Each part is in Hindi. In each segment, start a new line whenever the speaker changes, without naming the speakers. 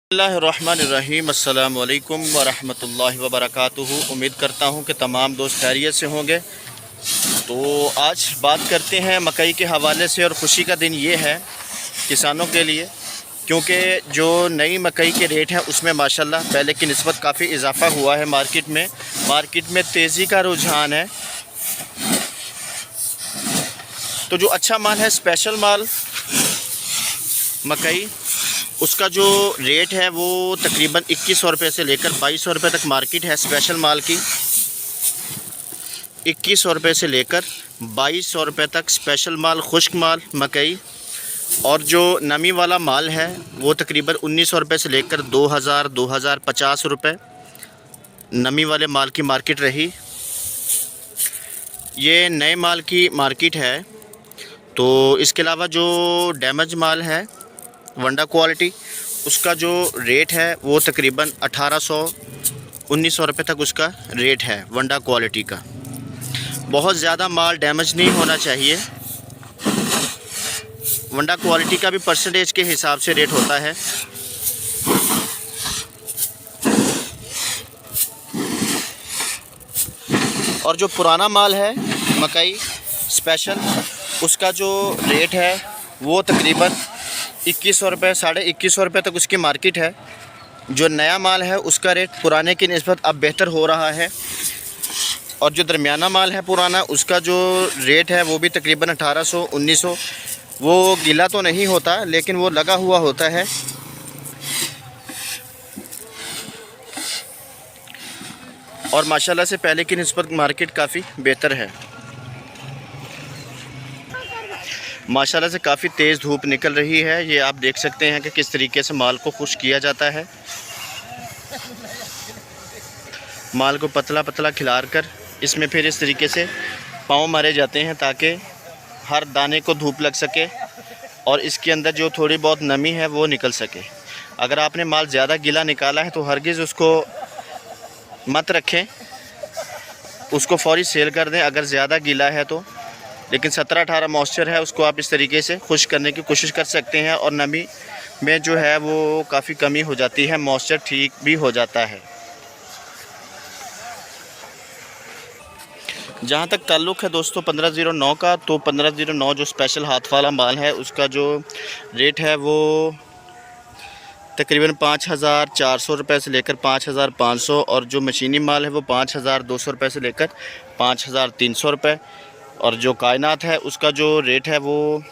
बिस्मिल्लाहिर्रहमानिर्रहीम अस्सलाम वालेकुम वरहमतुल्लाहि वबरकातुहू। उम्मीद करता हूँ कि तमाम दोस्त खैरियत से होंगे। तो आज बात करते हैं मकई के हवाले से, और ख़ुशी का दिन ये है किसानों के लिए, क्योंकि जो नई मकई के रेट हैं उसमें माशाल्लाह पहले की निस्बत काफ़ी इजाफ़ा हुआ है। मार्केट में तेज़ी का रुझान है। तो जो अच्छा माल है, स्पेशल माल मकई, उसका जो रेट है वो तकरीबन 2100 रुपये से लेकर 2200 रुपये तक मार्केट है। स्पेशल माल की 2100 रुपये से लेकर 2200 रुपये तक स्पेशल माल, खुश्क माल मकई। और जो नमी वाला माल है वो तकरीबन 1900 रुपये से लेकर 2050 रुपये नमी वाले माल की मार्केट रही। ये नए माल की मार्केट है। तो इसके अलावा जो डैमेज माल है वंडा क्वालिटी, उसका जो रेट है वो तकरीबन 1800-1900 रुपये तक उसका रेट है वंडा क्वालिटी का। बहुत ज़्यादा माल डैमेज नहीं होना चाहिए। वंडा क्वालिटी का भी परसेंटेज के हिसाब से रेट होता है। और जो पुराना माल है मकई स्पेशल, उसका जो रेट है वो तकरीबन 2100 रुपये, 2150 रुपये तक उसकी मार्केट है। जो नया माल है उसका रेट पुराने की निस्बत अब बेहतर हो रहा है। और जो दरमियाना माल है पुराना, उसका जो रेट है वो भी तकरीबन 1800-1900। वो गीला तो नहीं होता लेकिन वो लगा हुआ होता है। और माशाल्लाह से पहले की निस्बत मार्केट काफ़ी बेहतर है। माशाल्लाह से काफ़ी तेज़ धूप निकल रही है। ये आप देख सकते हैं कि किस तरीके से माल को खुश्क किया जाता है। माल को पतला पतला खिलार कर इसमें फिर इस तरीके से पाँव मारे जाते हैं ताकि हर दाने को धूप लग सके और इसके अंदर जो थोड़ी बहुत नमी है वो निकल सके। अगर आपने माल ज़्यादा गीला निकाला है तो हरगिज़ उसको मत रखें, उसको फ़ौरी सेल कर दें अगर ज़्यादा गीला है तो। लेकिन 17-18 मॉइस्चर है, उसको आप इस तरीके से खुश्क करने की कोशिश कर सकते हैं। और नमी में जो है वो काफ़ी कमी हो जाती है, मॉइस्चर ठीक भी हो जाता है। जहाँ तक ताल्लुक़ है दोस्तों 1509 का, तो 1509 जो स्पेशल हाथ वाला माल है उसका जो रेट है वो तकरीबन 5400 रुपये से लेकर 5500। और जो मशीनी माल है वो 5200 रुपये से लेकर 5300 रुपये। और जो कायनात है उसका जो रेट है वो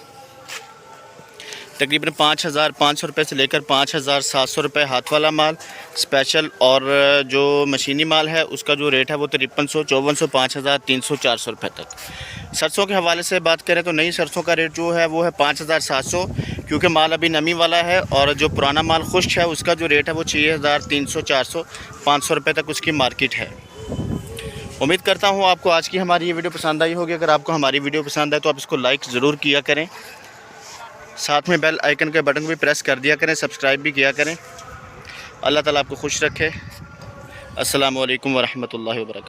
तकरीबन 5500 रुपये से लेकर 5700 रुपये हाथ वाला माल स्पेशल। और जो मशीनी माल है उसका जो रेट है वो 5300, 5400, 5300, 400 रुपये तक। सरसों के हवाले से बात करें तो नई सरसों का रेट जो है वो है 5700, क्योंकि माल अभी नमी वाला है। और जो पुराना माल खुश्क है उसका जो रेट है वो 6300, 400, 500 रुपये तक उसकी मार्केट है। उम्मीद करता हूँ आपको आज की हमारी ये वीडियो पसंद आई होगी। अगर आपको हमारी वीडियो पसंद आए तो आप इसको लाइक ज़रूर किया करें, साथ में बेल आइकन के बटन भी प्रेस कर दिया करें, सब्सक्राइब भी किया करें। अल्लाह ताला आपको खुश रखे। अस्सलामु अलैकुम वरहमतुल्लाहि वबरकातुहू।